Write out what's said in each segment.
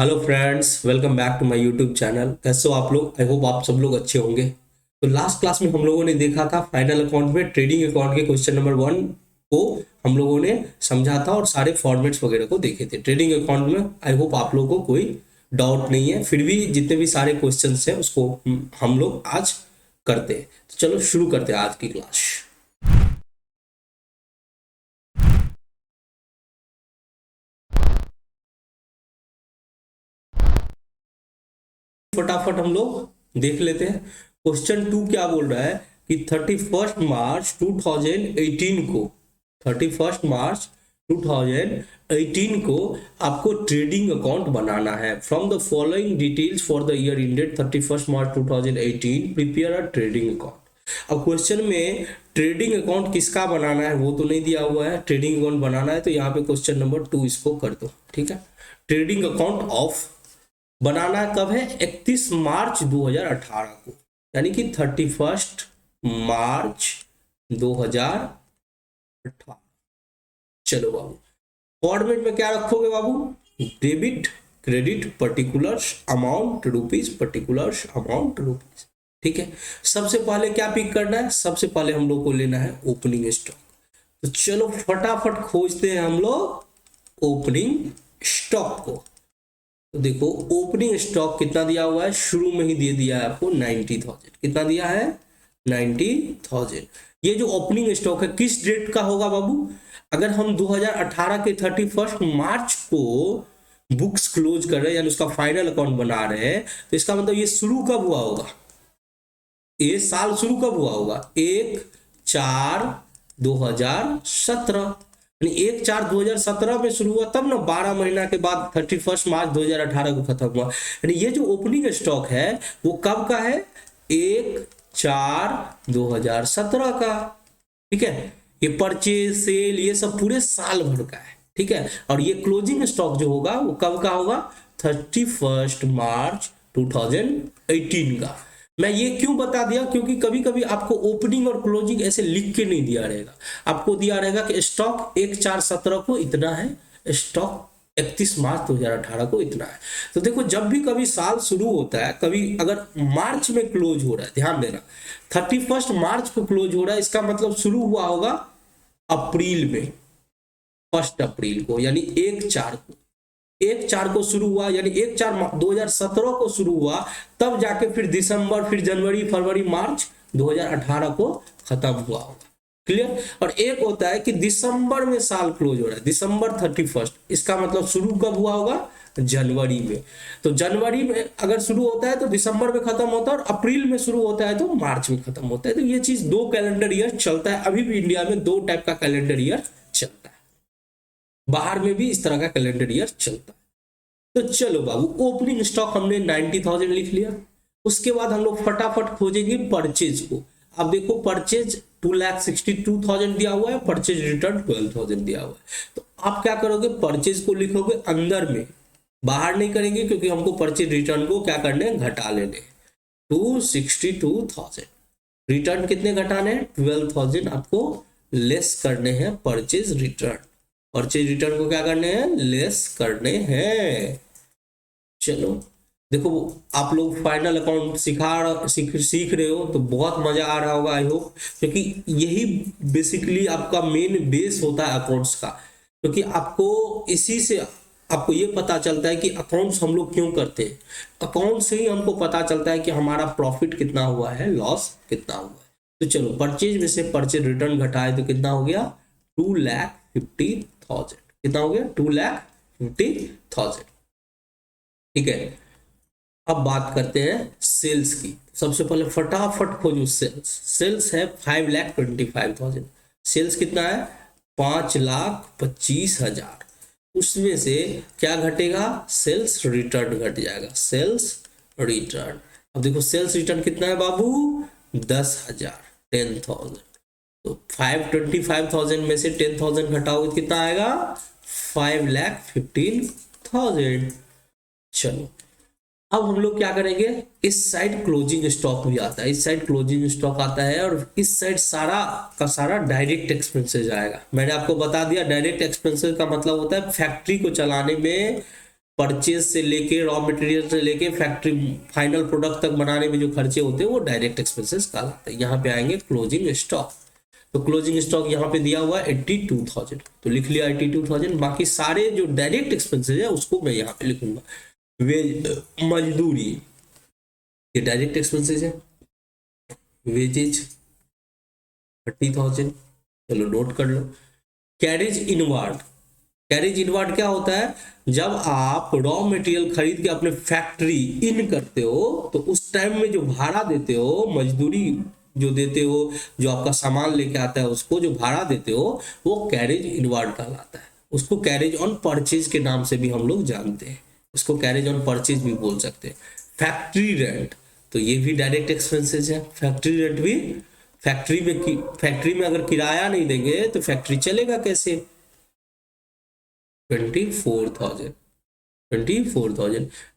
Hello friends, welcome back to my YouTube channel. कैसे हो आप लोग? आई होप आप सब लोग अच्छे होंगे। तो लास्ट क्लास में हम लोगों ने देखा था फाइनल अकाउंट में ट्रेडिंग अकाउंट के क्वेश्चन नंबर 1 को हम लोगों ने समझा था और सारे फॉर्मेट्स वगैरह को देखे थे ट्रेडिंग अकाउंट में। आई होप आप लोगों को कोई डाउट नहीं है। फिर भी जितने भी सारे क्वेश्चन हैं उसको हम लोग आज करते हैं। तो चलो शुरू करते हैं आज की क्लास। फटाफट हम लोग देख लेते हैं। क्वेश्चन 2 क्या बोल रहा है कि 31 मार्च 2018 को 31 मार्च 2018 को आपको ट्रेडिंग अकाउंट बनाना है। From the following details for the year ended 31 March 2018 prepare a trading account. अब क्वेश्चन में ट्रेडिंग अकाउंट किसका बनाना है वो तो नहीं दिया हुआ है। ट्रेडिंग अकाउंट बनाना है तो यहाँ पे क्वेश्चन नंबर 2 इसको कर दो। ठीक है, ट्रेडिंग अकाउंट ऑफ बनाना कब है? 31 मार्च 2018 को, यानी कि 31 मार्च 2018। चलो बाबू, फॉर्मेट में क्या रखोगे बाबू? Debit credit particulars amount rupees, particulars amount rupees. ठीक है, सबसे पहले क्या पिक करना है? सबसे पहले हम लोग को लेना है ओपनिंग स्टॉक। तो चलो फटाफट खोजते हैं हम लोग ओपनिंग स्टॉक को। तो देखो ओपनिंग स्टॉक कितना दिया हुआ है, शुरू में ही दे दिया है आपको 90,000। कितना दिया है? 90,000। ये जो ओपनिंग स्टॉक है किस डेट का होगा बाबू? अगर हम 2018 के 31 मार्च को बुक्स क्लोज कर रहे हैं यानी उसका फाइनल अकाउंट बना रहे हैं, तो इसका मतलब ये शुरू कब हुआ होगा? ये साल शुरू कब हुआ होगा? 1/4/2017। 1/4/2017 में शुरू हुआ, तब ना 12 महीना के बाद 31 मार्च 2018 को खत्म हुआ। यानी ये जो ओपनिंग स्टॉक है वो कब का है? 1/4/2017 का। ठीक है, ये परचेज सेल ये सब पूरे साल भर का है। ठीक है, और ये क्लोजिंग स्टॉक जो होगा वो कब का होगा? 31 मार्च 2018 का। मैं ये क्यों बता दिया? क्योंकि कभी कभी आपको ओपनिंग और क्लोजिंग ऐसे लिख के नहीं दिया रहेगा। आपको दिया रहेगा कि स्टॉक 1/4/17 को इतना है, स्टॉक 31 मार्च 2018 को इतना है। तो देखो जब भी कभी साल शुरू होता है, कभी अगर मार्च में क्लोज हो रहा है, ध्यान देना 31 मार्च को क्लोज हो रहा है, इसका मतलब शुरू हुआ होगा अप्रैल में, 1 अप्रैल को, यानी 1/4 को। 1/4 को शुरू हुआ यानी 1/4/2017 को शुरू हुआ, तब जाके फिर दिसंबर, फिर जनवरी, फरवरी, मार्च 2018 को खत्म हुआ होगा। क्लियर? और एक होता है कि दिसंबर में साल क्लोज हो रहा है, दिसंबर 31, इसका मतलब शुरू कब हुआ होगा? जनवरी में। तो जनवरी में अगर शुरू होता है तो दिसंबर में खत्म होता है, और अप्रैल में शुरू होता है तो मार्च में खत्म होता है। तो ये चीज 2 कैलेंडर ईयर चलता है। अभी भी इंडिया में 2 टाइप का कैलेंडर ईयर चलता है, बाहर में भी इस तरह का कैलेंडर ईयर चलता है। तो चलो बाबू, ओपनिंग स्टॉक हमने 90,000 लिख लिया। उसके बाद हम लोग फटाफट खोजेंगे परचेज को। अब देखो परचेज 2,62,000 दिया हुआ है, परचेज रिटर्न 12,000 दिया हुआ है। तो आप क्या करोगे? परचेज को लिखोगे अंदर में, बाहर नहीं करेंगे, क्योंकि हमको परचेज रिटर्न को क्या करने हैं? घटा लेने। 262,000 रिटर्न कितने घटाने हैं? 12,000 आपको लेस करने हैं परचेज रिटर्न। परचेज रिटर्न को क्या करने हैं? लेस करने हैं। चलो देखो, आप लोग फाइनल अकाउंट सीख रहे हो तो बहुत मजा आ रहा होगा आई होप, क्योंकि यही बेसिकली आपका मेन बेस होता है अकाउंट्स का। क्योंकि आपको इसी से आपको ये पता चलता है कि अकाउंट्स हम लोग क्यों करते हैं। अकाउंट से ही हमको पता चलता है कि हमारा प्रॉफिट कितना हुआ है, लॉस कितना हुआ है। तो चलो परचेज में से परचेज रिटर्न घटाए तो कितना हो गया? 2,50,000। कितना हो गया? 2,50,000। ठीक है, अब बात करते हैं सेल्स की। सबसे पहले फटाफट खोजो सेल्स। सेल्स है 5,25,000। सेल्स कितना है? 5,25,000। उसमें से क्या घटेगा? सेल्स रिटर्न घट जाएगा, सेल्स रिटर्न। अब देखो सेल्स रिटर्न कितना है बाबू? 10,000, 10,000। तो 5,25,000 में से 10,000 घटाओगे कितना आएगा? 5,15,000। चलो अब हम लोग क्या करेंगे? इस साइड क्लोजिंग स्टॉक भी आता है, इस साइड क्लोजिंग स्टॉक आता है, और इस साइड सारा का सारा डायरेक्ट एक्सपेंसेस आएगा। मैंने आपको बता दिया डायरेक्ट एक्सपेंसेस का मतलब होता है फैक्ट्री को चलाने में परचेज से लेके रॉ मटेरियल से लेके फैक्ट्री फाइनल प्रोडक्ट तक बनाने में जो खर्चे होते हैं वो डायरेक्ट एक्सपेंसेस कहलाते हैं। यहाँ पे आएंगे क्लोजिंग स्टॉक। तो क्लोजिंग स्टॉक यहाँ पे दिया हुआ है 82,000, तो लिख लिया 82,000। बाकी सारे जो डायरेक्ट एक्सपेंसेस है उसको मैं यहाँ पे लिखूंगा। मजदूरी ये डायरेक्ट एक्सपेंसेस है। वेजेज 30,000, चलो नोट कर लो। कैरेज इनवार्ड, कैरेज इनवार्ड क्या होता है? जब आप रॉ मटेरियल खरीद के अपने फैक्ट्री इन करते हो तो उस टाइम में जो भाड़ा देते हो, मजदूरी जो देते हो, जो आपका सामान लेके आता है उसको जो भाड़ा देते हो, वो कैरेज इनवार्ड कहलाता है। उसको कैरेज ऑन परचेज के नाम से भी हम लोग जानते हैं, उसको कैरेज ऑन परचेज भी बोल सकते हैं। फैक्ट्री रेंट, तो ये भी डायरेक्ट एक्सपेंसेस है। फैक्ट्री रेंट भी, फैक्ट्री में अगर किराया नहीं देंगे तो फैक्ट्री चलेगा कैसे? 24,000।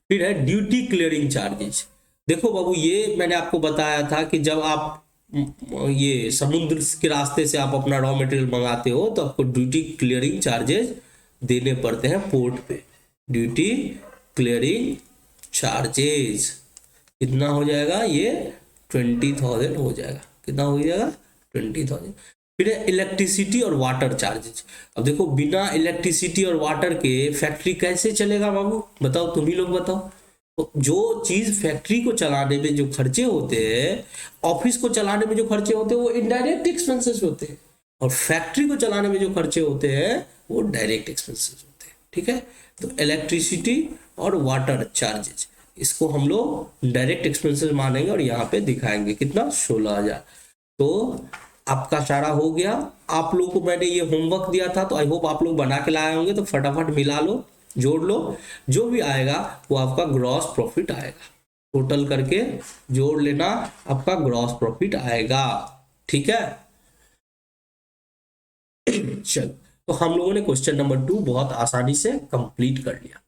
फिर है ड्यूटी क्लियरिंग चार्जेस। देखो बाबू, ये मैंने आपको बताया था कि जब आप ये समुद्र के रास्ते से आप अपना रॉ मटेरियल मंगाते हो तो आपको ड्यूटी क्लियरिंग चार्जेस देने पड़ते हैं पोर्ट पे। ड्यूटी क्लियरिंग चार्जेस कितना हो जाएगा? ये 20,000 हो जाएगा। कितना हो जाएगा? 20,000। फिर इलेक्ट्रिसिटी और वाटर चार्जेस। अब देखो, बिना इलेक्ट्रिसिटी और वाटर के फैक्ट्री कैसे चलेगा बाबू? बताओ, तुम ही लोग बताओ। तो जो चीज फैक्ट्री को चलाने में जो खर्चे होते हैं, ऑफिस को चलाने में जो खर्चे होते हैं, वो इनडायरेक्ट एक्सपेंसेस होते हैं, और फैक्ट्री को चलाने में जो खर्चे होते हैं वो डायरेक्ट एक्सपेंसेस होते हैं। ठीक है, तो इलेक्ट्रिसिटी और वाटर चार्जेस, इसको हम लोग डायरेक्ट एक्सपेंसेस मानेंगे और यहाँ पे दिखाएंगे कितना? 16,000। तो आपका सारा हो गया। आप लोगों को मैंने ये होमवर्क दिया था, तो आई होप आप लोग बना के लाए होंगे। तो फटाफट मिला लो, जोड़ लो, जो भी आएगा वो आपका ग्रॉस प्रॉफिट आएगा। टोटल करके जोड़ लेना, आपका ग्रॉस प्रॉफिट आएगा। ठीक है, चल, तो हम लोगों ने क्वेश्चन नंबर 2 बहुत आसानी से कंप्लीट कर लिया।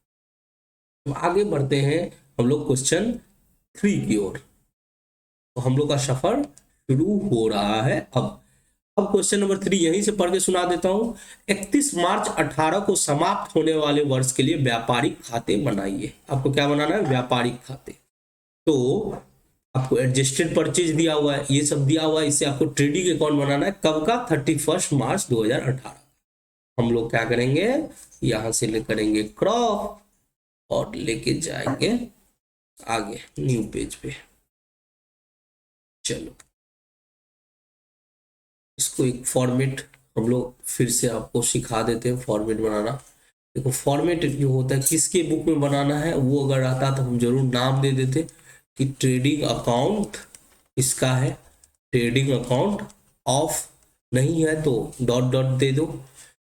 तो आगे बढ़ते हैं हम लोग क्वेश्चन 3 की ओर। तो हम लोग का सफर शुरू हो रहा है अब क्वेश्चन नंबर 3 यहीं से पढ़ के सुना देता हूं। 31 मार्च 18 को समाप्त होने वाले वर्ष के लिए व्यापारिक खाते बनाइए। आपको क्या बनाना है? व्यापारिक खाते। तो आपको एडजस्टेड परचेज दिया हुआ है, ये सब दिया हुआ है, इससे आपको ट्रेडिंग अकाउंट बनाना है। कब का? 31 मार्च 2018। हम लोग क्या करेंगे? यहां से करेंगे क्रॉप और लेके जाएंगे आगे न्यू पेज पे। चलो, इसको एक फॉर्मेट हम लोग फिर से आपको सिखा देते हैं, फॉर्मेट बनाना। देखो, फॉर्मेट जो होता है किसके बुक में बनाना है, वो अगर आता तो हम जरूर नाम दे देते कि ट्रेडिंग अकाउंट इसका है, ट्रेडिंग अकाउंट ऑफ। नहीं है तो डॉट डॉट दे दो।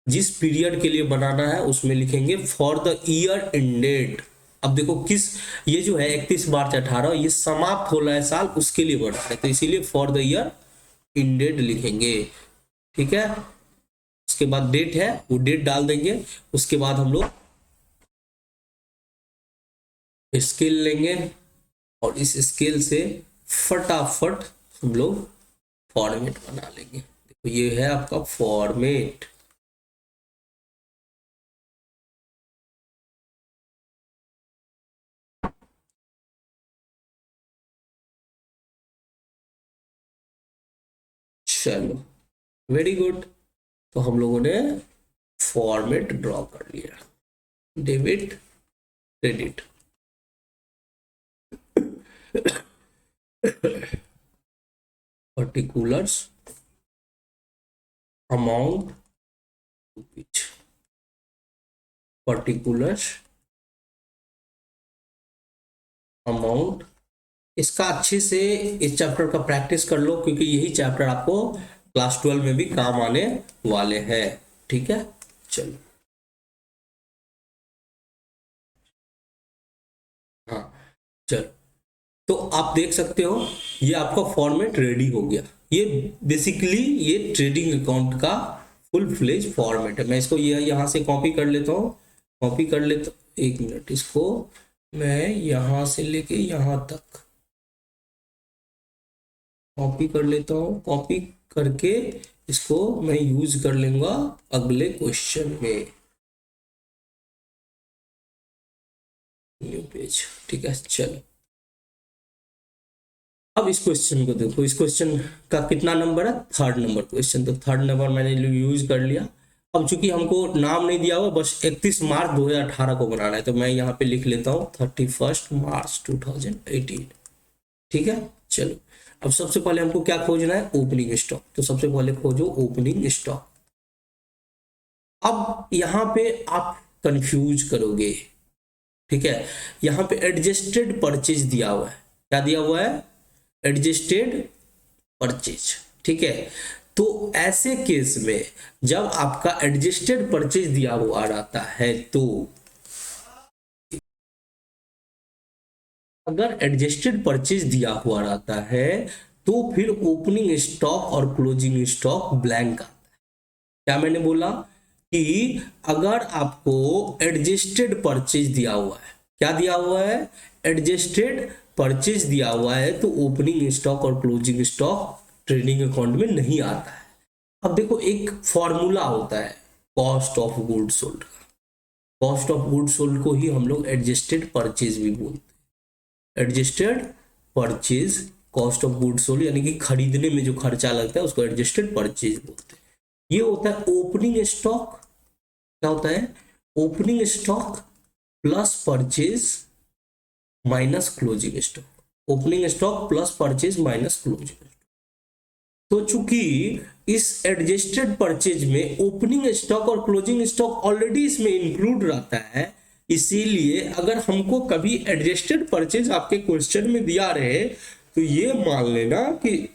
जिस पीरियड के लिए बनाना है उसमें लिखेंगे फॉर द ईयर एंडेड। अब देखो, किस, ये जो है 31 मार्च 18, ये समाप्त हो रहा है साल, उसके लिए बना है, तो इसीलिए फॉर द ईयर इंडेड लिखेंगे। ठीक है, उसके बाद डेट है, वो डेट डाल देंगे। उसके बाद हम लोग स्केल लेंगे और इस स्केल से फटाफट हम लोग फॉर्मेट बना लेंगे। देखो, ये है आपका फॉर्मेट। चलो, वेरी गुड। तो हम लोगों ने फॉर्मेट ड्रॉ कर लिया। Debit, credit, particulars, amount, particulars, amount. इसका अच्छे से इस चैप्टर का प्रैक्टिस कर लो, क्योंकि यही चैप्टर आपको क्लास 12 में भी काम आने वाले हैं। ठीक है, चलो, हाँ, चलो। तो आप देख सकते हो ये आपका फॉर्मेट रेडी हो गया। ये बेसिकली ये ट्रेडिंग अकाउंट का फुल फ्लेज फॉर्मेट है। मैं इसको ये यहाँ से कॉपी कर लेता हूँ, कॉपी कर लेता, एक मिनट, इसको मैं यहाँ से लेके यहाँ तक कॉपी कर लेता हूँ। कॉपी करके इसको मैं यूज कर लूंगा अगले क्वेश्चन में। न्यू पेज, ठीक है। चलो अब इस क्वेश्चन को देखो, इस क्वेश्चन का कितना नंबर है, थर्ड नंबर क्वेश्चन, तो थर्ड नंबर मैंने यूज कर लिया। अब चूंकि हमको नाम नहीं दिया हुआ, बस 31 मार्च 2018 को बनाना है, तो मैं यहाँ पे लिख लेता हूँ 31 मार्च 2018, ठीक है। चलो अब सबसे पहले हमको क्या खोजना है, ओपनिंग स्टॉक, तो सबसे पहले खोजो ओपनिंग स्टॉक। अब यहाँ पे आप कंफ्यूज करोगे, ठीक है। यहाँ पे एडजस्टेड परचेज दिया हुआ है, क्या दिया हुआ है, एडजस्टेड परचेज, ठीक है। तो ऐसे केस में जब आपका एडजस्टेड परचेज दिया हुआ रहता है, तो अगर एडजस्टेड परचेज दिया हुआ रहता है तो फिर ओपनिंग स्टॉक और क्लोजिंग स्टॉक ब्लैंक आता है। क्या मैंने बोला कि अगर आपको एडजस्टेड परचेज दिया हुआ है, क्या दिया हुआ है, एडजस्टेड परचेज दिया हुआ है, तो ओपनिंग स्टॉक और क्लोजिंग स्टॉक ट्रेडिंग अकाउंट में नहीं आता है। अब देखो एक फॉर्मूला होता है कॉस्ट ऑफ गुड सोल्ड का, कॉस्ट ऑफ गुड सोल्ड को ही हम लोग एडजस्टेड परचेज भी बोलते हैं। Adjusted purchase, cost of good sold यानी कि खरीदने में जो खर्चा लगता है उसको एडजस्टेड परचेज बोलते हैं। ये होता है ओपनिंग स्टॉक, क्या होता है, opening stock plus purchase minus closing stock, opening stock plus purchase minus closing stock. तो चूंकि इस एडजस्टेड परचेज में ओपनिंग स्टॉक और क्लोजिंग स्टॉक ऑलरेडी इसमें इंक्लूड रहता है, इसीलिए अगर हमको कभी एडजस्टेड परचेज आपके क्वेश्चन में दिया रहे तो ये मान लेना कि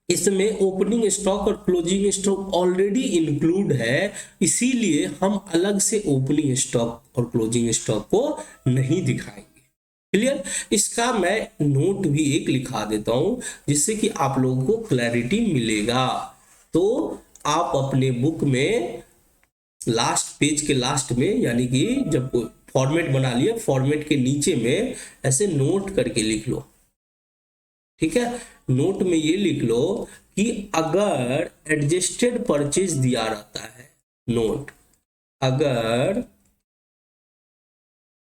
इसमें ओपनिंग स्टॉक और क्लोजिंग स्टॉक ऑलरेडी इंक्लूड है, इसीलिए हम अलग से ओपनिंग स्टॉक और क्लोजिंग स्टॉक को नहीं दिखाएंगे। क्लियर, इसका मैं नोट भी एक लिखा देता हूं जिससे कि आप लोगों को क्लैरिटी मिलेगा। तो आप अपने बुक में लास्ट पेज के लास्ट में, यानी कि जब फॉर्मेट बना लिया, फॉर्मेट के नीचे में ऐसे नोट करके लिख लो, ठीक है। नोट में ये लिख लो कि अगर एडजस्टेड परचेज दिया रहता है, नोट, अगर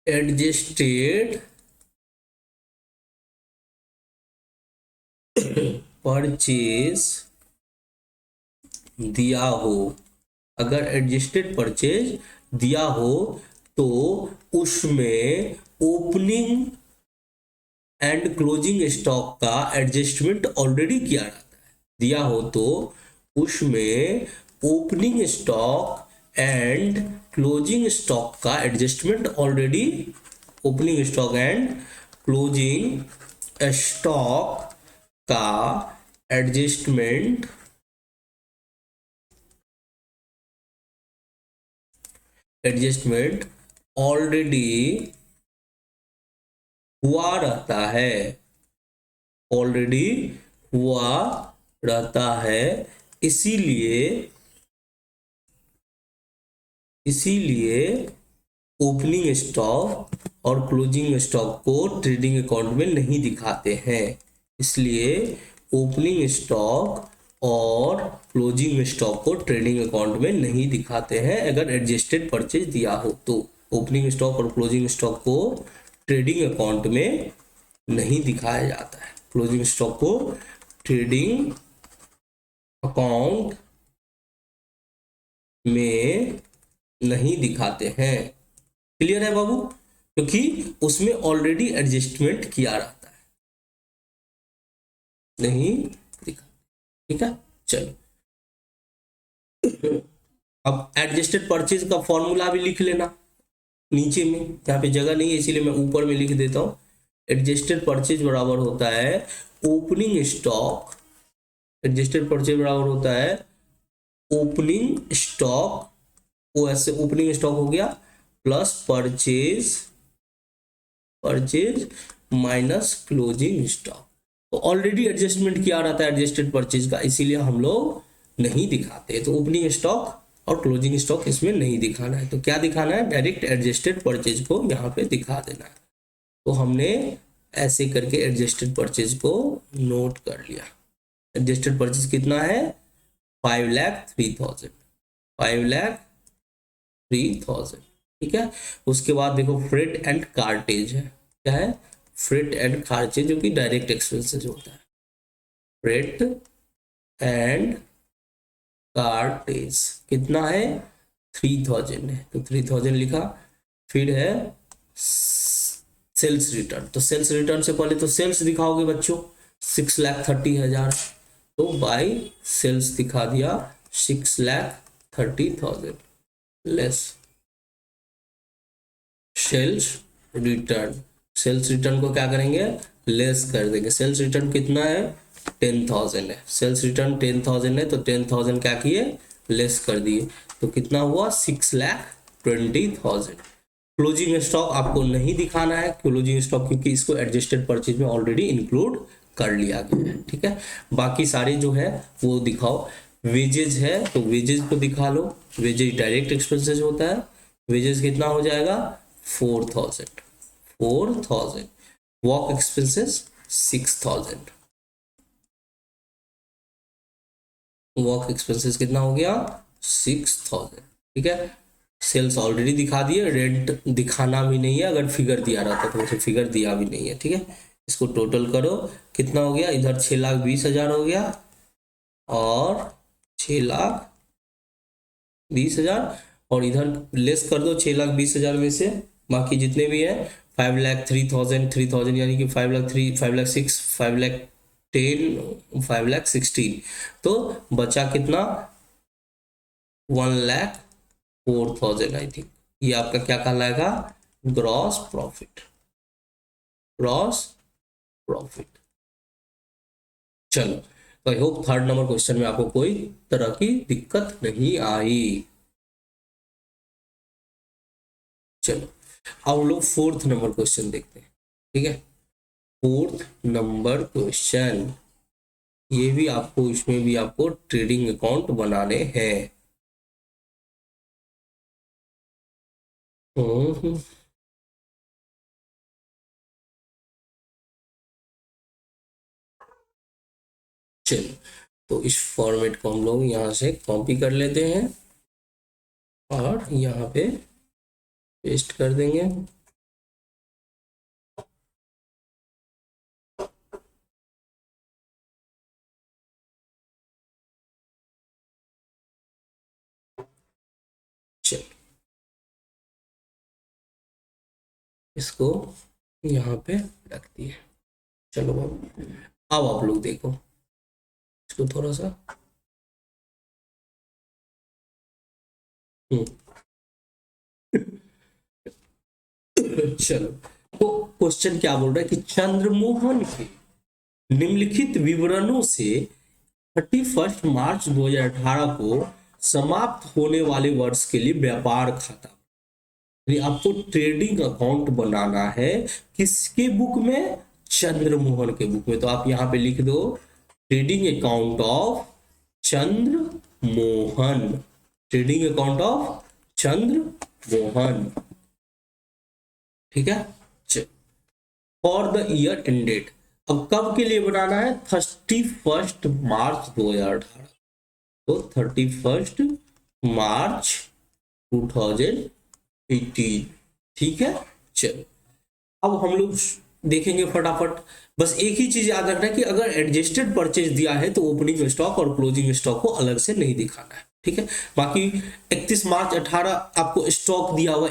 एडजस्टेड परचेज दिया हो, अगर एडजस्टेड परचेज दिया हो तो उसमें ओपनिंग एंड क्लोजिंग स्टॉक का एडजस्टमेंट ऑलरेडी किया जाता है। दिया हो तो उसमें opening stock and closing stock का adjustment already, opening stock and closing stock का एडजस्टमेंट ऑलरेडी हुआ रहता है, ऑलरेडी हुआ रहता है, इसीलिए ओपनिंग स्टॉक और क्लोजिंग स्टॉक को ट्रेडिंग अकाउंट में नहीं दिखाते हैं। इसलिए ओपनिंग स्टॉक और क्लोजिंग स्टॉक को ट्रेडिंग अकाउंट में नहीं दिखाते हैं अगर एडजस्टेड परचेज दिया हो तो। ओपनिंग स्टॉक और क्लोजिंग स्टॉक को ट्रेडिंग अकाउंट में नहीं दिखाया जाता है, क्लोजिंग स्टॉक को ट्रेडिंग अकाउंट में नहीं दिखाते हैं। क्लियर है बाबू, क्योंकि उसमें ऑलरेडी एडजस्टमेंट किया रहता है, नहीं दिखा, ठीक है। चलो अब एडजस्टेड परचेज का फॉर्मूला भी लिख लेना नीचे में, यहाँ पे जगह नहीं है इसीलिए मैं ऊपर में लिख देता हूँ। एडजस्टेड परचेज बराबर होता है ओपनिंग स्टॉक, एडजस्टेड परचेज बराबर होता है ओपनिंग स्टॉक, वो ऐसे ओपनिंग स्टॉक हो गया plus purchase minus closing stock. तो ऑलरेडी एडजस्टमेंट किया रहता है एडजस्टेड परचेज का, इसीलिए हम लोग नहीं दिखाते। तो ओपनिंग स्टॉक और क्लोजिंग स्टॉक इसमें नहीं दिखाना है, तो क्या दिखाना है, डायरेक्ट एडजस्टेड परचेज को यहाँ पे दिखा देना है। तो हमने ऐसे करके एडजस्टेड परचेज को नोट कर लिया। एडजस्टेड परचेज कितना है, 5,03,000, 5,03,000, ठीक है। उसके बाद देखो फ्रेट एंड कार्टेज है, क्या है, फ्रेट एंड कार्टेज, जो कि डायरेक्ट एक्सपेंसेस होता है। फ्रेट एंड कार्टेज कितना है, 3000 है, तो 3000 लिखा। फिर है सेल्स रिटर्न, तो सेल्स रिटर्न से पहले तो सेल्स दिखाओगे बच्चों, 6,30,000, तो बाई सेल्स दिखा दिया 6,30,000 less sales return. Sales return को क्या करेंगे, लेस कर देंगे। सेल्स रिटर्न कितना है, 10,000 है। सेल्स रिटर्न 10,000 है, तो 10,000 क्या किए, लेस कर दिए, तो कितना हुआ, 6,20,000। क्लोजिंग स्टॉक आपको नहीं दिखाना है, क्लोजिंग स्टॉक, क्योंकि इसको एडजस्टेड परचेज में ऑलरेडी इंक्लूड कर लिया गया है, ठीक है। बाकी सारे जो है वो दिखाओ। वेजेज है, तो वेजेज को दिखा लो। वेजेज डायरेक्ट एक्सपेंसेस होता है। वेजेज कितना हो जाएगा, 4,000। Work expenses 6,000। वर्क एक्सपेंसेस कितना हो गया, 6,000, ठीक है। सेल्स ऑलरेडी दिखा दिए, रेंट दिखाना भी नहीं है, अगर फिगर दिया रहता तो उसे फिगर दिया भी नहीं है, ठीक है। इसको टोटल करो, कितना हो गया, इधर 6,20,000 हो गया, और 6,20,000, और इधर लेस कर दो 6,20,000 में से बाकी जितने भी है, 5,03,000 यानी कि 5,03,000, 5,06,000, 5,10,000, 5,16,000, तो बचा कितना, 1,04,000 आई थिंक। ये आपका क्या कहलाएगा, ग्रॉस प्रॉफिट। Gross profit. चलो, तो I hope third number question में आपको कोई तरह की दिक्कत नहीं आई। चलो, अब हम लोग फोर्थ नंबर क्वेश्चन देखते हैं, ठीक है। फोर्थ नंबर क्वेश्चन, ये भी आपको, इसमें भी आपको ट्रेडिंग अकाउंट बनाने हैं। चलो, तो इस फॉर्मेट को हम लोग यहाँ से कॉपी कर लेते हैं और यहाँ पे पेस्ट कर देंगे। चलो, इसको यहाँ पे रख दिए। चलो, अब आप लोग देखो इसको थोड़ा सा, चलो, तो क्वेश्चन क्या बोल रहा है कि चंद्रमोहन के निम्नलिखित विवरणों से 31 मार्च 2018 को समाप्त होने वाले वर्ष के लिए व्यापार खाता, आपको ट्रेडिंग अकाउंट बनाना है किसके बुक में, चंद्रमोहन के बुक में। तो आप यहाँ पे लिख दो trading account of Chandramohan, trading account of Chandramohan, ठीक है। फॉर द ईयर एंडेड, अब कब के लिए बनाना है, 31 मार्च 2018, तो 31 मार्च 2018, ठीक है। चलो, अब हम लोग देखेंगे फटाफट। बस एक ही चीज याद रखना है कि अगर एडजस्टेड परचेज दिया है तो ओपनिंग स्टॉक और क्लोजिंग स्टॉक को अलग से नहीं दिखाना है, ठीक है। बाकी 31 मार्च 18 आपको स्टॉक दिया हुआ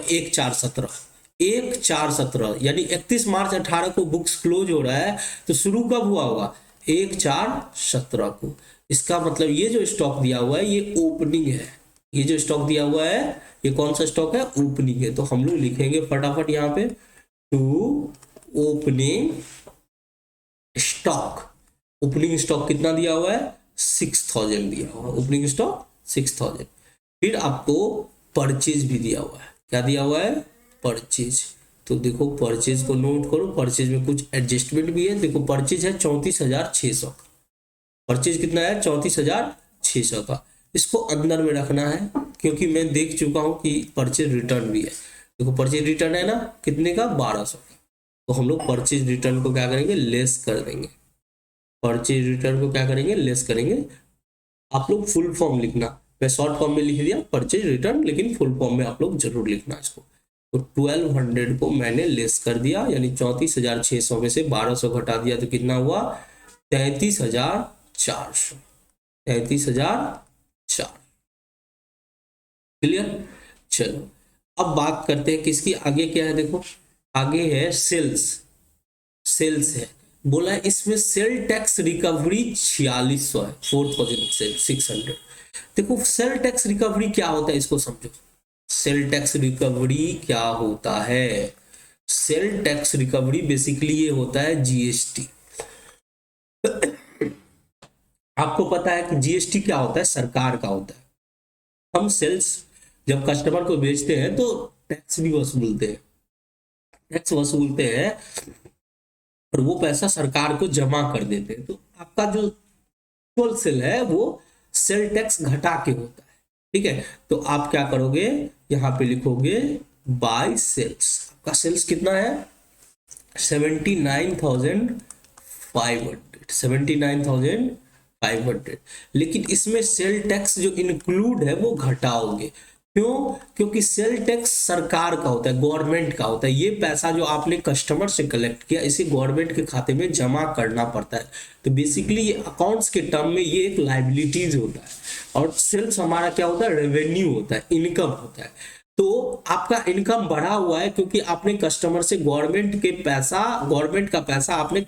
1/4/17 यानी 31 मार्च 18 को बुक्स क्लोज हो रहा है, तो शुरू कब हुआ होगा, 1/4/17 को। इसका मतलब ये जो स्टॉक दिया हुआ है ये ओपनिंग है, ये जो स्टॉक दिया हुआ है ये कौन सा स्टॉक है, ओपनिंग है। तो हम लोग लिखेंगे फटाफट यहाँ पे to opening stock. Opening stock कितना दिया हुआ है, 6,000 दिया हुआ है, ओपनिंग स्टॉक 6,000। फिर आपको परचेज भी दिया हुआ है, क्या दिया हुआ है, परचेज। तो देखो परचेज को नोट करो, परचेज में कुछ एडजस्टमेंट भी है। देखो परचेज है 34,600 का, परचेज कितना है 34,600 का। इसको अंदर में रखना है क्योंकि मैं देख चुका हूं कि परचेज रिटर्न भी है। देखो परचेज रिटर्न है ना, कितने का, 1200 का। तो हम लोग परचेज रिटर्न को क्या करेंगे, लेस कर देंगे। परचेज रिटर्न को क्या करेंगे, लेस करेंगे। आप लोग फुल फॉर्म लिखना, मैं शॉर्ट फॉर्म में लिख दिया परचेज रिटर्न, लेकिन फुल फॉर्म में आप लोग जरूर लिखना इसको। तो 1200 को मैंने लेस कर दिया, यानी 34,600 में से 1200 घटा दिया तो कितना हुआ, 33,400, 33,400। क्लियर। चलो अब बात करते हैं किसकी, आगे क्या है देखो, आगे है सेल्स। सेल्स है, बोला है इसमें सेल टैक्स रिकवरी 4600 है, 4600। देखो सेल टैक्स रिकवरी क्या होता है इसको समझो। सेल टैक्स रिकवरी क्या होता है, सेल टैक्स रिकवरी बेसिकली ये होता है जीएसटी। आपको पता है कि जीएसटी क्या होता है, सरकार का होता है। हम सेल्स जब कस्टमर को बेचते हैं तो टैक्स भी वसूलते हैं, टैक्स वसूलते हैं और वो पैसा सरकार को जमा कर देते हैं। तो आपका जो टोटल सेल है वो सेल टैक्स घटा के होता है। ठीक है, तो आप क्या करोगे, यहाँ पे लिखोगे बाय सेल्स। आपका सेल्स कितना है, 79,500, 79,500। लेकिन इसमें सेल टैक्स जो इंक्लूड है वो घटाओगे। क्यों, क्योंकि सेल टैक्स सरकार का होता है, गवर्नमेंट का होता है। ये पैसा जो आपने कस्टमर से कलेक्ट किया इसे गवर्नमेंट के खाते में जमा करना पड़ता है। तो बेसिकली ये अकाउंट्स के टर्म में ये एक लाइबिलिटीज होता है, और सेल्स हमारा क्या होता है, रेवेन्यू होता है, इनकम होता है। तो आपका इनकम बढ़ा हुआ है क्योंकि आपने कस्टमर से गवर्नमेंट का पैसा आपने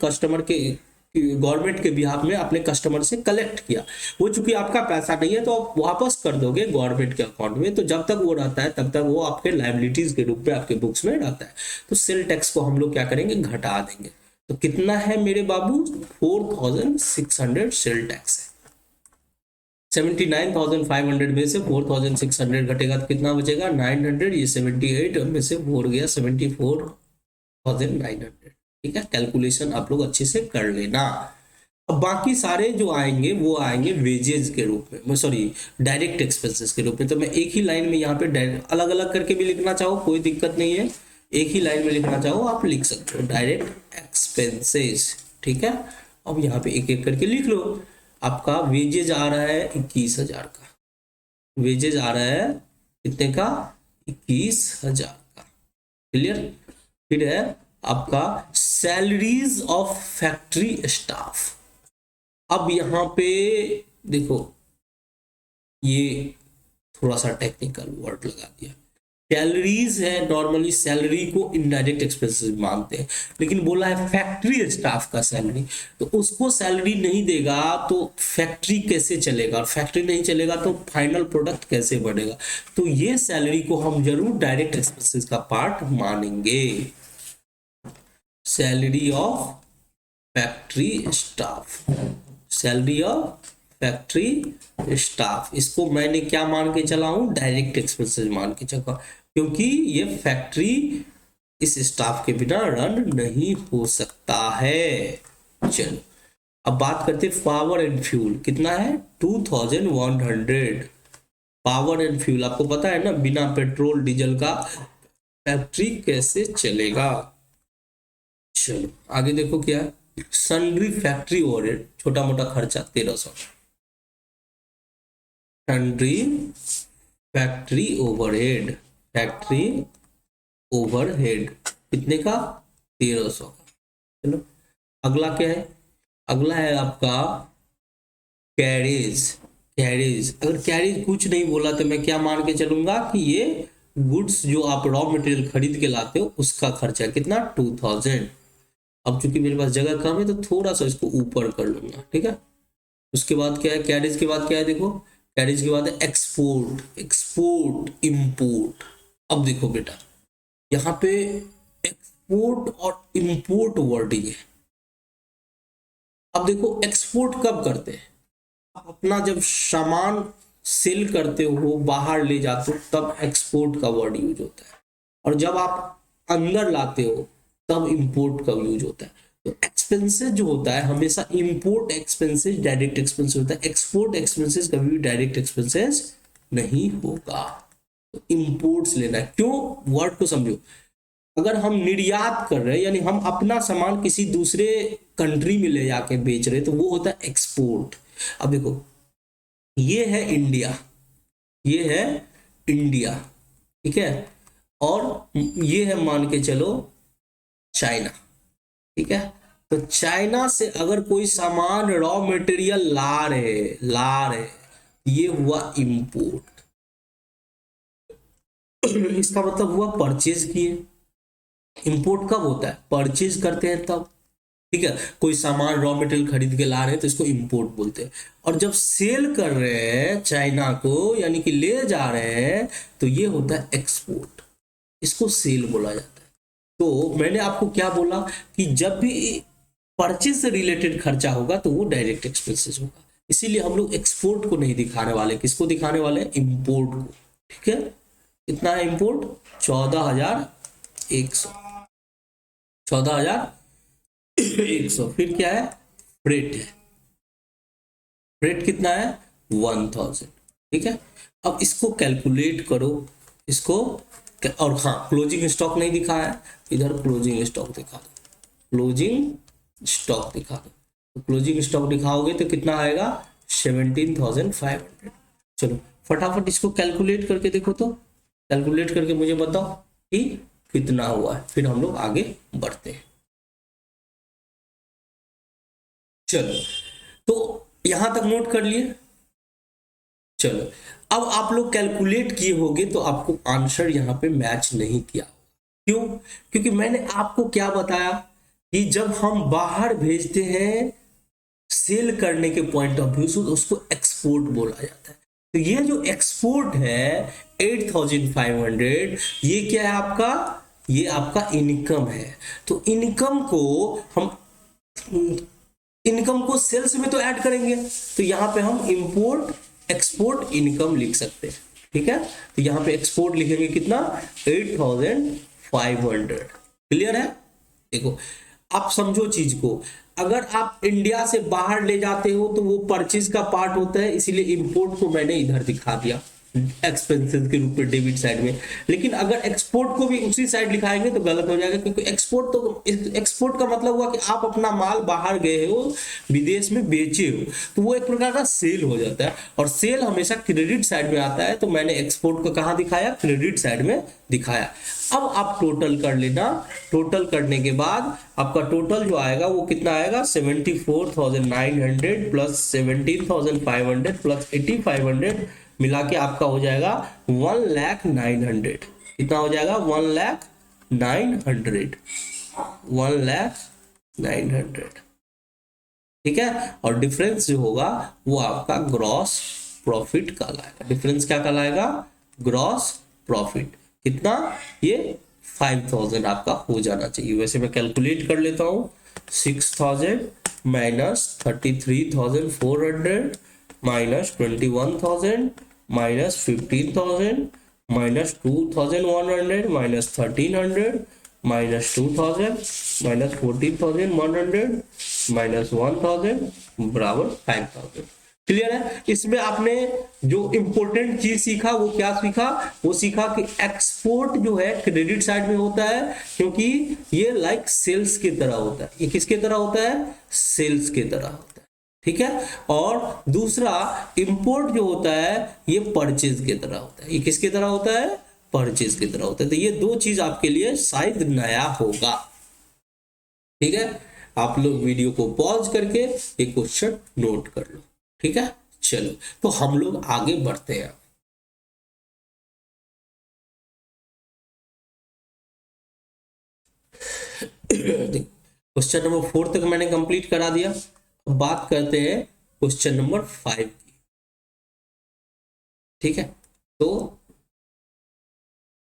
गवर्नमेंट के बिहाफ में अपने कस्टमर से कलेक्ट किया। वो चूंकि आपका पैसा नहीं है तो आप वापस कर दोगे गवर्नमेंट के अकाउंट में, तो जब तक वो रहता है तब तक वो आपके लायबिलिटीज के रूप में आपके बुक्स में रहता है। तो सेल टैक्स को हम लोग क्या करेंगे, घटा देंगे। तो कितना है मेरे बाबू, 4600 सेल टैक्स है। 79,500 में से 4600 घटेगा तो कितना बचेगा, 900। ये 78 में से 4 गया, 74,900। ठीक है, कैलकुलेशन आप लोग अच्छे से कर लेना। अब बाकी सारे जो आएंगे वो आएंगे वेजेस के रूप में, सॉरी डायरेक्ट एक्सपेंसेस के रूप में। तो मैं एक ही लाइन में यहाँ पे अलग अलग करके भी लिखना चाहो कोई दिक्कत नहीं है, एक ही लाइन में लिखना चाहो आप लिख सकते हो, डायरेक्ट एक्सपेंसेस। ठीक है, अब यहाँ पे एक एक करके लिख लो। आपका वेजेज आ रहा है 21,000 का, वेजेज आ रहा है कितने का, 21,000 का। क्लियर। फिर है आपका सैलरीज ऑफ फैक्ट्री स्टाफ। अब यहां पे देखो ये थोड़ा सा टेक्निकल वर्ड लगा दिया, सैलरीज है, नॉर्मली सैलरी को इनडायरेक्ट एक्सपेंसेस मानते हैं, लेकिन बोला है फैक्ट्री स्टाफ का सैलरी, तो उसको सैलरी नहीं देगा तो फैक्ट्री कैसे चलेगा, और फैक्ट्री नहीं चलेगा तो फाइनल प्रोडक्ट कैसे बनेगा। तो ये सैलरी को हम जरूर डायरेक्ट एक्सपेंसेस का पार्ट मानेंगे। Salary of factory staff, salary of factory staff, इसको मैंने क्या मान के चला हूं, डायरेक्ट एक्सपेंसेस मान के चला, क्योंकि ये फैक्ट्री इस स्टाफ के बिना रन नहीं हो सकता है। चलो अब बात करते हैं पावर एंड फ्यूल। कितना है, 2100। पावर एंड फ्यूल आपको पता है ना, बिना पेट्रोल डीजल का फैक्ट्री कैसे चलेगा। चलो आगे देखो क्या है, सन्ड्री फैक्ट्री ओवरहेड, छोटा मोटा खर्चा 1300। Sundry factory overhead, factory overhead कितने का, 1300 का। चलो अगला क्या है, अगला है आपका कैरेज। कैरेज, अगर कैरेज कुछ नहीं बोला तो मैं क्या मान के चलूंगा कि ये गुड्स जो आप रॉ मटेरियल खरीद के लाते हो उसका खर्चा कितना, 2000। अब चूंकि मेरे पास जगह कम है तो थोड़ा सा इसको ऊपर कर लूंगा। ठीक है, उसके बाद क्या है, कैरेज के बाद क्या है, देखो कैरेज के बाद है एक्सपोर्ट, एक्सपोर्ट इंपोर्ट। अब देखो बेटा यहाँ पे एक्सपोर्ट और इंपोर्ट वर्डिंग है। अब देखो एक्सपोर्ट कब करते हैं, आप अपना जब सामान सेल करते हो, बाहर ले जाते हो, तब एक्सपोर्ट का वर्ड यूज होता है, और जब आप अंदर लाते हो तब इंपोर्ट का यूज होता है। तो एक्सपेंसेस जो होता है हमेशा इंपोर्ट एक्सपेंसेस डायरेक्ट एक्सपेंसेस होता है, एक्सपोर्ट एक्सपेंसेस कभी भी डायरेक्ट एक्सपेंसेस नहीं होगा। तो इंपोर्ट्स लेना है, क्यों, वर्ड को समझो। अगर हम निर्यात कर रहे हैं यानी हम अपना सामान किसी दूसरे कंट्री में ले जाके बेच रहे हैं तो वो होता है एक्सपोर्ट। अब देखो ये है इंडिया, ये है इंडिया, ठीक है, और ये है मान के चलो चाइना, ठीक है। तो चाइना से अगर कोई सामान रॉ मटेरियल ला रहे ये हुआ इंपोर्ट। इसका मतलब हुआ परचेज किए। इंपोर्ट कब होता है? परचेज करते हैं तब, ठीक है। कोई सामान रॉ मटेरियल खरीद के ला रहे हैं तो इसको इंपोर्ट बोलते हैं। और जब सेल कर रहे हैं चाइना को, यानी कि ले जा रहे हैं, तो ये होता है एक्सपोर्ट, इसको सेल बोला जाता है। तो मैंने आपको क्या बोला कि जब भी परचेज से रिलेटेड खर्चा होगा तो वो डायरेक्ट एक्सपेंसेस होगा, इसीलिए हम लोग एक्सपोर्ट को नहीं दिखाने वाले, किसको दिखाने वाले हैं? इंपोर्ट को, ठीक है। कितना है इंपोर्ट? 14,100, 14,100। फिर क्या है? फ्रेट है। फ्रेट कितना है? 1,000, ठीक है। अब इसको कैलकुलेट करो, इसको। और हाँ, क्लोजिंग स्टॉक नहीं दिखाया है, इधर क्लोजिंग स्टॉक दिखा दो, क्लोजिंग स्टॉक दिखा दो। तो क्लोजिंग स्टॉक दिखाओगे तो कितना आएगा? 17,500। चलो फटाफट इसको कैलकुलेट करके देखो, तो कैलकुलेट करके मुझे बताओ कि कितना हुआ है, फिर हम लोग आगे बढ़ते हैं। चलो, तो यहां तक नोट कर लिए। चलो, अब आप लोग कैलकुलेट किए होंगे तो आपको आंसर यहां पे मैच नहीं किया। क्यों? क्योंकि मैंने आपको क्या बताया कि जब हम बाहर भेजते हैं सेल करने के पॉइंट ऑफ व्यू से, उसको एक्सपोर्ट बोला जाता है। तो ये जो एक्सपोर्ट है 8,500, ये क्या है आपका? ये आपका इनकम है। तो इनकम को सेल्स में तो ऐड करेंगे, तो यहां पे हम इंपोर्ट एक्सपोर्ट इनकम लिख सकते हैं, ठीक है। तो यहां पे एक्सपोर्ट लिखेंगे कितना? 8,500। क्लियर है? देखो, आप समझो चीज को, अगर आप इंडिया से बाहर ले जाते हो तो वो परचेज का पार्ट होता है, इसीलिए इंपोर्ट को मैंने इधर दिखा दिया एक्सपेंसेस के रूप में डेबिट साइड में। लेकिन अगर एक्सपोर्ट को भी उसी साइड लिखाएंगे तो गलत हो जाएगा, क्योंकि एक्सपोर्ट का मतलब हुआ कि आप अपना माल बाहर गए हो, विदेश में बेचे हो, तो वो एक प्रकार का सेल हो जाता है, और सेल हमेशा क्रेडिट साइड में आता है। तो मैंने एक्सपोर्ट को कहां दिखाया? क्रेडिट साइड में दिखाया। अब आप टोटल कर लेना, टोटल करने के बाद आपका टोटल जो आएगा वो कितना आएगा? 74,900 प्लस 17,500 प्लस 8,500 मिला के आपका हो जाएगा 1,900,000। कितना हो जाएगा? 1,900,000, 1,900,000, ठीक है। और डिफरेंस जो होगा वो आपका ग्रॉस प्रॉफिट कहलाएगा। डिफरेंस क्या कहलाएगा? Gross profit. कितना? ये 5,000 आपका हो जाना चाहिए। वैसे मैं कैलकुलेट कर लेता हूं, 6,000 minus 33,400 minus 21,000 minus 15,000 minus 2,100 minus 1,300 minus 2,000 minus 14,100 minus 1,000 बराबर 5,000। क्लियर है? इसमें आपने जो इंपॉर्टेंट चीज सीखा वो क्या सीखा? वो सीखा कि एक्सपोर्ट जो है क्रेडिट साइड में होता है, क्योंकि ये लाइक सेल्स की तरह होता है। ये किसके तरह होता है? सेल्स की तरह होता है, ठीक है। और दूसरा इंपोर्ट जो होता है ये परचेज की तरह होता है। ये किसकी तरह होता है? परचेज की तरह होता है। तो ये दो चीज आपके लिए शायद नया होगा, ठीक है। आप लोग वीडियो को पॉज करके एक क्वेश्चन नोट कर लो, ठीक है। चलो, तो हम लोग आगे बढ़ते हैं। क्वेश्चन नंबर 4 तक मैंने कंप्लीट करा दिया। अब बात करते हैं क्वेश्चन नंबर 5 की, ठीक है। तो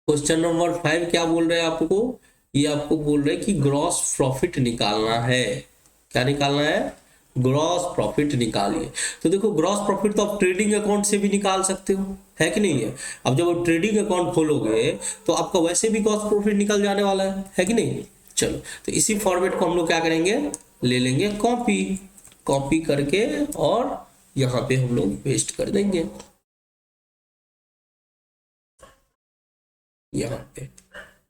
क्वेश्चन नंबर 5 क्या बोल रहे हैं आपको? ये आपको बोल रहे हैं कि ग्रॉस प्रॉफिट निकालना है। क्या निकालना है? ग्रॉस प्रॉफिट निकालिए। तो देखो, ग्रॉस प्रॉफिट तो आप ट्रेडिंग अकाउंट से भी निकाल सकते हो, है कि नहीं है? अब जब आप ट्रेडिंग अकाउंट खोलोगे तो आपका वैसे भी ग्रॉस प्रॉफिट निकल जाने वाला है कि नहीं? चलो, तो इसी फॉर्मेट को हम लोग क्या करेंगे? ले लेंगे कॉपी, कॉपी करके और यहाँ पे हम लोग पेस्ट कर देंगे, यहाँ पे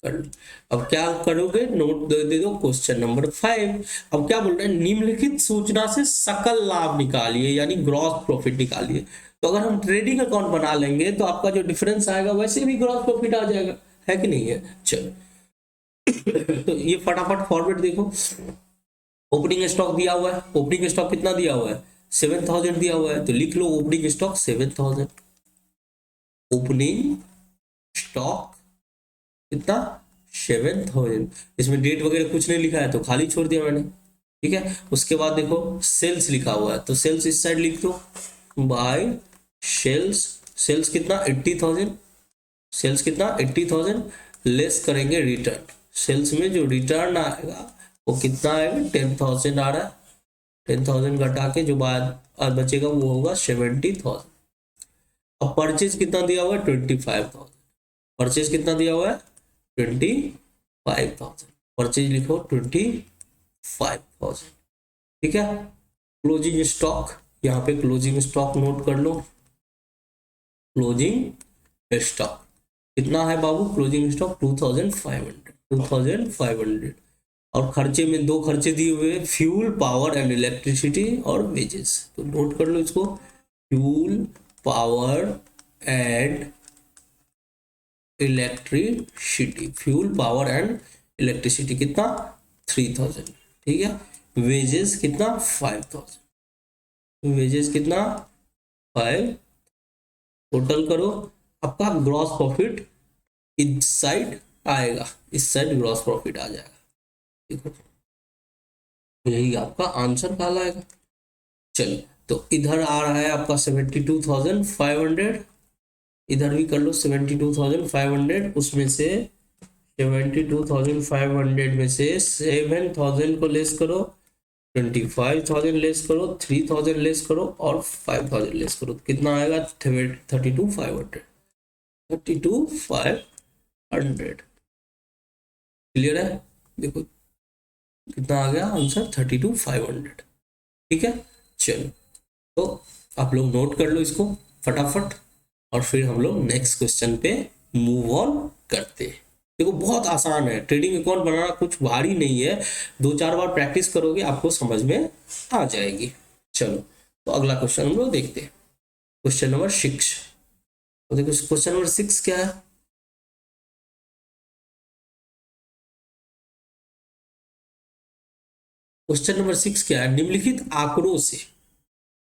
कर लो। अब क्या करोगे? नोट दे दो क्वेश्चन नंबर 5। अब क्या बोल रहे हैं? निम्नलिखित सूचना से सकल लाभ निकालिए, यानी ग्रॉस प्रॉफिट निकालिए। तो अगर हम ट्रेडिंग अकाउंट बना लेंगे तो आपका जो डिफरेंस आएगा वैसे भी ग्रॉस प्रॉफिट आ जाएगा, है कि नहीं है? चलो तो ये फटाफट फॉर्मेट देखो। ओपनिंग स्टॉक दिया हुआ है, ओपनिंग स्टॉक कितना दिया हुआ है? 7000 दिया हुआ है, तो लिख लो ओपनिंग स्टॉक 7000। ओपनिंग स्टॉक कितना? 7000। इसमें डेट वगैरह कुछ नहीं लिखा है तो खाली छोड़ दिया मैंने, ठीक है। उसके बाद देखो सेल्स लिखा हुआ है, तो सेल्स इस साइड लिख दो, बाय सेल्स। सेल्स कितना? 80,000। सेल्स कितना? 80,000 लेस करेंगे रिटर्न। सेल्स में जो रिटर्न आएगा वो कितना आएगा? 10,000 आ रहा है। 10,000 घटा के जो बाद बचेगा वो होगा 70,000। अब परचेज कितना दिया हुआ है? 25,000। परचेज कितना दिया हुआ है? 25,000। परचेज लिखो 25,000, ठीक है। क्लोजिंग स्टॉक, यहाँ पे क्लोजिंग स्टॉक नोट कर लो। क्लोजिंग स्टॉक कितना है बाबू? Closing stock 2500। और खर्चे में दो खर्चे दिए हुए, फ्यूल, पावर एंड इलेक्ट्रिसिटी और वेजेस, तो नोट कर लो इसको। Fuel, power and electricity, fuel, power and electricity कितना? 3000, ठीक है। वेजेस कितना? 5000। वेजेस कितना? 5। टोटल करो, आपका ग्रॉस प्रॉफिट इस साइड आएगा, इस साइड ग्रॉस प्रॉफिट आ जाएगा, देखो यही आपका आंसर कहलाएगा। चलिए तो इधर आ रहा है आपका 72,500, इधर भी कर लो 72,500। उसमें से 72,500 में से 7,000 को लेस करो, 25,000 लेस करो, 3,000 लेस करो और 5,000 लेस करो, कितना आएगा? 32,500। 32,500 क्लियर है? देखो कितना आ गया आंसर? 32,500, ठीक है। चलो तो आप लोग नोट कर लो इसको फटाफट, और फिर हम लोग नेक्स्ट क्वेश्चन पे मूव ऑन करते हैं। देखो बहुत आसान है, ट्रेडिंग अकाउंट बनाना कुछ भारी नहीं है, 2-4 बार प्रैक्टिस करोगे आपको समझ में आ जाएगी। चलो तो अगला क्वेश्चन हम लोग देखते हैं, क्वेश्चन नंबर 6। तो देखो क्वेश्चन नंबर 6 क्या है? क्वेश्चन नंबर 6 क्या है? निम्नलिखित आंकड़ों से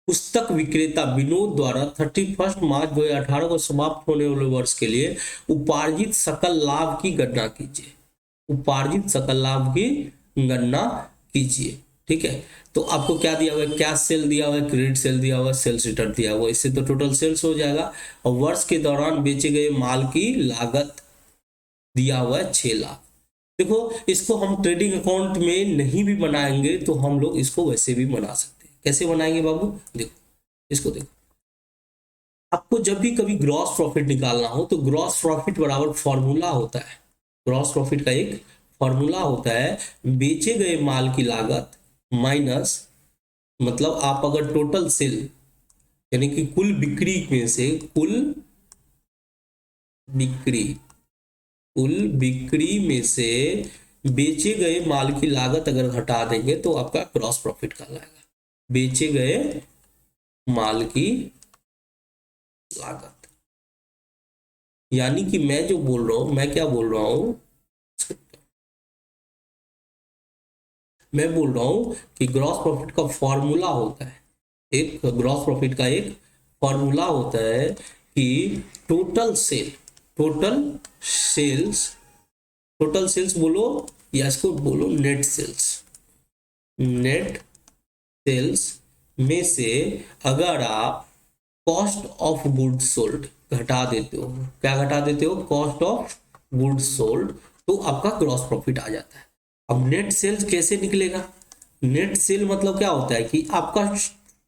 पुस्तक विक्रेता विनोद द्वारा 31 मार्च 2018 को समाप्त होने वाले वर्ष के लिए उपार्जित सकल लाभ की गणना कीजिए। उपार्जित सकल लाभ की गणना कीजिए, ठीक है। तो आपको क्या दिया हुआ है? कैश सेल दिया हुआ है, क्रेडिट सेल दिया हुआ है, सेल्स रिटर्न दिया हुआ है, इससे तो टोटल सेल्स हो जाएगा। और वर्ष के दौरान बेचे गए माल की लागत दिया हुआ है 6 लाख। देखो इसको हम ट्रेडिंग अकाउंट में नहीं भी बनाएंगे तो हम लोग इसको वैसे भी बना सकते हैं। कैसे बनाएंगे बाबू? देखो इसको देखो, आपको जब भी कभी ग्रॉस प्रॉफिट निकालना हो तो ग्रॉस प्रॉफिट बराबर फॉर्मूला होता है। ग्रॉस प्रॉफिट का एक फॉर्मूला होता है, बेचे गए माल की लागत माइनस, मतलब आप अगर टोटल सेल यानी कि कुल बिक्री में से कुल बिक्री में से बेचे गए माल की लागत अगर हटा देंगे तो आपका ग्रॉस प्रॉफिट कहलाएगा। बेचे गए माल की लागत, यानी कि मैं जो बोल रहा हूं, मैं क्या बोल रहा हूं? मैं बोल रहा हूं कि ग्रॉस प्रॉफिट का फॉर्मूला होता है, एक ग्रॉस प्रॉफिट का एक फॉर्मूला होता है कि टोटल सेल्स बोलो या इसको बोलो नेट सेल्स में से अगर आप कॉस्ट ऑफ गुड्स सोल्ड घटा देते हो, क्या घटा देते हो? कॉस्ट ऑफ गुड्स सोल्ड, तो आपका ग्रॉस प्रॉफिट आ जाता है। अब नेट सेल्स कैसे निकलेगा? नेट सेल मतलब क्या होता है कि आपका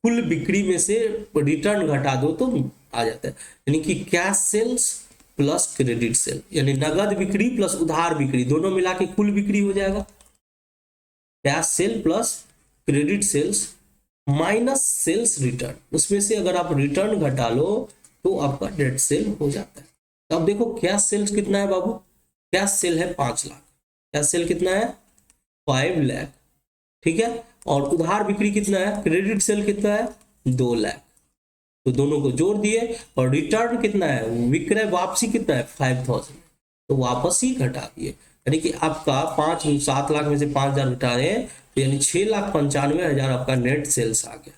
कुल बिक्री में से रिटर्न घटा दो तो आ जाता है, यानी कि cash sales plus credit sale, यानी नगद बिक्री प्लस उधार बिक्री दोनों मिला के कुल बिक्री हो जाएगा। Cash sale plus credit sales minus sales return, उसमें से अगर आप रिटर्न घटा लो तो आपका नेट सेल हो जाता है। तो अब देखो कैश सेल्स कितना है बाबू? कैश सेल है 5 लाख। कैश सेल कितना है? 5 लाख, ठीक है। और उधार बिक्री कितना है? क्रेडिट सेल कितना है? 2 लाख। तो दोनों को जोड़ दिए, और रिटर्न कितना है? विक्रय वापसी कितना है? 5,000। तो वापस ही घटा दिए, यानी कि आपका 7 लाख में से 5,000 घटा रहे हैं, तो यानी 6,95,000 आपका नेट सेल्स आ गया।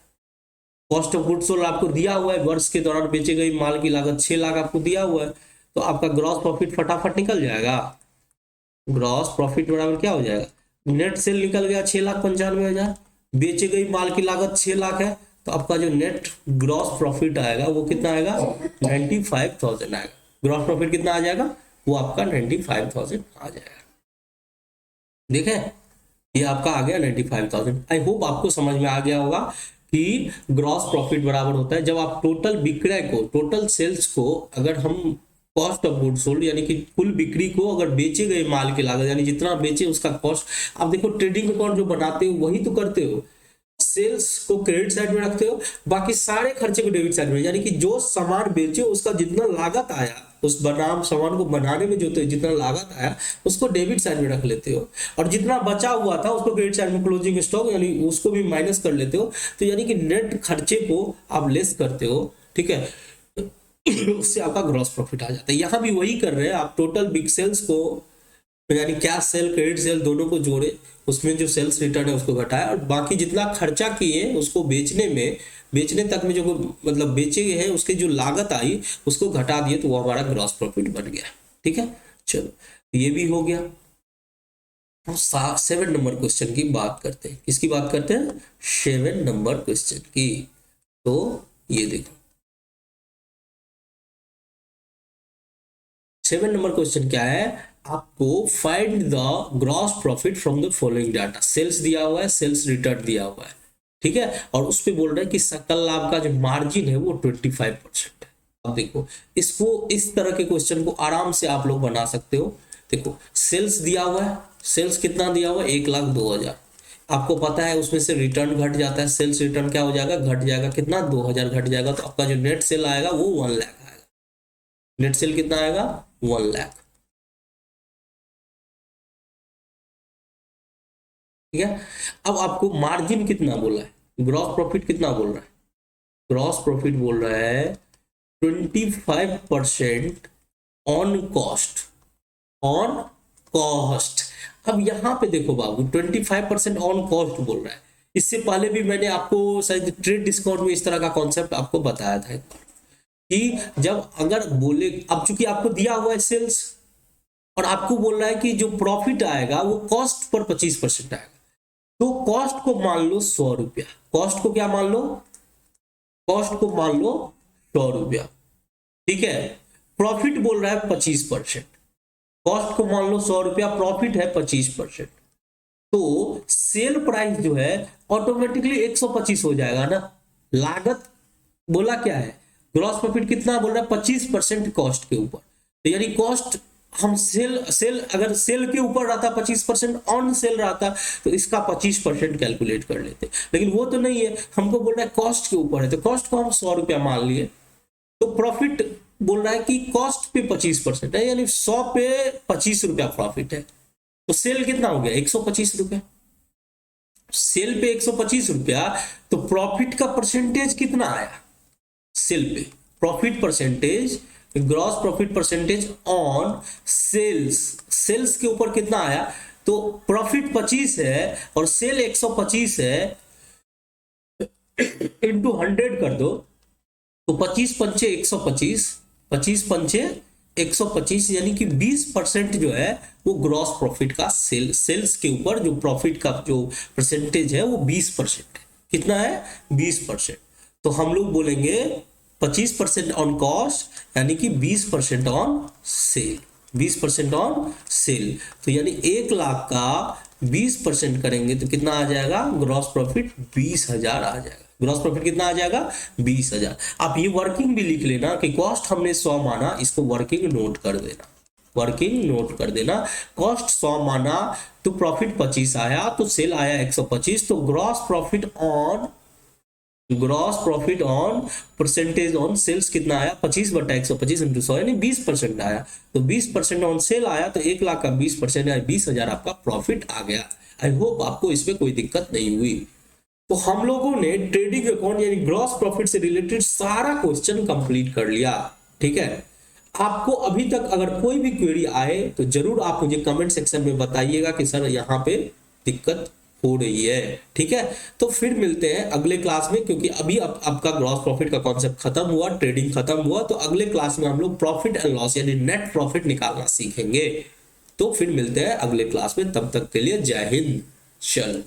कॉस्ट ऑफ गुड्स सोल्ड आपको दिया हुआ है, वर्ष के दौरान बेचे गए माल की लागत 6 लाख आपको दिया हुआ है, तो आपका ग्रॉस प्रॉफिट फटाफट निकल जाएगा। ग्रॉस प्रॉफिट बराबर क्या हो जाएगा, नेट सेल निकल गया 6,95,000, बेचे गई माल की लागत 6 लाख है, तो आपका जो नेट ग्रॉस प्रॉफिट आएगा वो कितना आएगा, 95,000 आएगा। ग्रॉस प्रॉफिट कितना आ जाएगा, वो आपका 95,000 आ जाएगा। देखें, ये आपका आ गया 95,000। आई होप आपको समझ में आ गया होगा कि ग्रॉस प्रॉफिट बराबर होता है जब आप टोटल विक्रय को, टोटल सेल्स को, अगर हम कॉस्ट ऑफ गुड्स सोल्ड यानी कि कुल बिक्री को अगर बेचे गए माल की लागत यानी जितना बेचे उसका कॉस्ट, आप देखो ट्रेडिंग अकाउंट जो बनाते हो वही तो करते हो, सेल्स को क्रेडिट साइड में रखते हो, बाकी सारे खर्चे को डेबिट साइड में, यानी कि जो सामान बेचे उसका जितना लागत आया, उस सामान को बनाने में जो तो जितना लागत आया उसको डेबिट साइड में रख लेते हो, और जितना बचा हुआ था उसको क्रेडिट साइड में क्लोजिंग स्टॉक यानी उसको भी माइनस कर लेते हो, तो यानी कि नेट खर्चे को आप लेस करते हो, ठीक है, उससे आपका ग्रॉस प्रॉफिट आ जाता है। यहाँ भी वही कर रहे हैं, आप टोटल बिग सेल्स को यानी कैश सेल क्रेडिट सेल दोनों को जोड़े, उसमें जो सेल्स रिटर्न है उसको घटाया, और बाकी जितना खर्चा किए उसको बेचने तक में जो मतलब बेचे गए हैं उसके जो लागत आई उसको घटा दिए, तो वो हमारा ग्रॉस प्रॉफिट बन गया। ठीक है, चलो ये भी हो गया। हम 7 नंबर क्वेश्चन की बात करते हैं। किसकी बात करते हैं, 7 नंबर क्वेश्चन की। तो ये देखो 7 नंबर क्वेश्चन क्या है, आपको find the gross profit from the following data. Sales दिया हुआ है, सेल्स रिटर्न दिया हुआ है, ठीक है, और उस पे बोल रहा है कि सकल लाभ का जो मार्जिन है वो 25% है। अब देखो इसको, इस तरह के क्वेश्चन को आराम से आप लोग बना सकते हो। देखो सेल्स दिया हुआ है, सेल्स कितना दिया हुआ है, 1,02,000, आपको पता है उसमें से रिटर्न घट जाता है, सेल्स रिटर्न क्या हो जाएगा, घट जाएगा, कितना 2,000 घट जाएगा, तो आपका जो नेट सेल आएगा वो 1 लाख आएगा। नेट सेल कितना आएगा, 1 लाख। ठीक है, अब आपको मार्जिन कितना बोला है, ग्रॉस प्रॉफिट कितना बोल रहा है, ग्रॉस प्रॉफिट बोल रहा है 25% ऑन कॉस्ट, ऑन कॉस्ट। अब यहां पे देखो बाबू 25% ऑन कॉस्ट बोल रहा है। इससे पहले भी मैंने आपको शायद ट्रेड डिस्काउंट में इस तरह का कॉन्सेप्ट आपको बताया था कि जब अगर बोले, अब चूंकि आपको दिया हुआ है सेल्स और आपको बोल रहा है कि जो प्रॉफिट आएगा वो कॉस्ट पर 25% आएगा, तो कॉस्ट को मान लो 100 रुपया, कॉस्ट को क्या मान लो, कॉस्ट को मान लो 100 रुपया, ठीक है, प्रॉफिट बोल रहा है 25%, कॉस्ट को मान लो 100 रुपया, प्रॉफिट है 25%, तो सेल प्राइस जो है ऑटोमेटिकली 125 हो जाएगा ना। लागत बोला क्या है, ग्रॉस प्रॉफिट कितना बोल रहा है, 25% कॉस्ट के ऊपर, तो यानी कॉस्ट हम सेल अगर सेल के ऊपर रहता 25%, ऑन सेल रहता तो इसका 25% कैलकुलेट कर लेते, लेकिन वो तो नहीं है, हमको बोल रहा है कॉस्ट के ऊपर है, तो कॉस्ट को हम 100 रुपया मान लिए, तो प्रॉफिट बोल रहा है कि कॉस्ट पे 25% है, यानी 100 पे 25 रुपया प्रॉफिट है, तो सेल कितना हो गया, 125 रुपया। सेल पे 125 रुपया, तो प्रॉफिट का परसेंटेज कितना आया, सेल पे profit percentage, gross profit percentage on sales, sales के ऊपर कितना आया, तो प्रॉफिट 25 है और सेल 125 है, इंटू 100 कर दो, तो 25 पंचे 125, 25 पंचे 125, यानी कि 20% जो है वो ग्रॉस प्रॉफिट का सेल्स के ऊपर जो प्रॉफिट का जो परसेंटेज है वो 20% है। कितना है, 20%। तो हम लोग बोलेंगे 25% ऑन कॉस्ट यानी कि 20% ऑन सेल, 20% ऑन सेल, तो यानी 1 लाख का 20% करेंगे तो कितना आ जाएगा, ग्रॉस प्रॉफिट 20,000 आ जाएगा। ग्रॉस प्रॉफिट कितना आ जाएगा, 20,000। आप ये वर्किंग भी लिख लेना कि कॉस्ट हमने 100 माना, इसको वर्किंग नोट कर देना, वर्किंग नोट कर देना। कॉस्ट 100 माना तो प्रॉफिट 25 आया, तो सेल आया 125, तो gross profit on percentage on sales कितना आया, 25/125 इंटू 100 यानी 20% आया, तो 20% ऑन सेल आया, तो 1 लाख का 20% यानी 20,000 आपका प्रॉफिट आ गया। आई होप आपको इसमें कोई दिक्कत नहीं हुई। तो हम लोगों ने ट्रेडिंग अकाउंट यानी ग्रॉस प्रॉफिट से रिलेटेड सारा क्वेश्चन कंप्लीट कर लिया, ठीक है। आपको अभी तक अगर कोई भी क्वेरी आए तो जरूर आप मुझे कमेंट सेक्शन में बताइएगा कि सर यहाँ पे दिक्कत हो रही है। ठीक है, तो फिर मिलते हैं अगले क्लास में, क्योंकि अभी आपका ग्रॉस प्रॉफिट का कॉन्सेप्ट खत्म हुआ, ट्रेडिंग खत्म हुआ, तो अगले क्लास में हम लोग प्रॉफिट एंड लॉस यानी नेट प्रॉफिट निकालना सीखेंगे। तो फिर मिलते हैं अगले क्लास में, तब तक के लिए जय हिंद। चलो।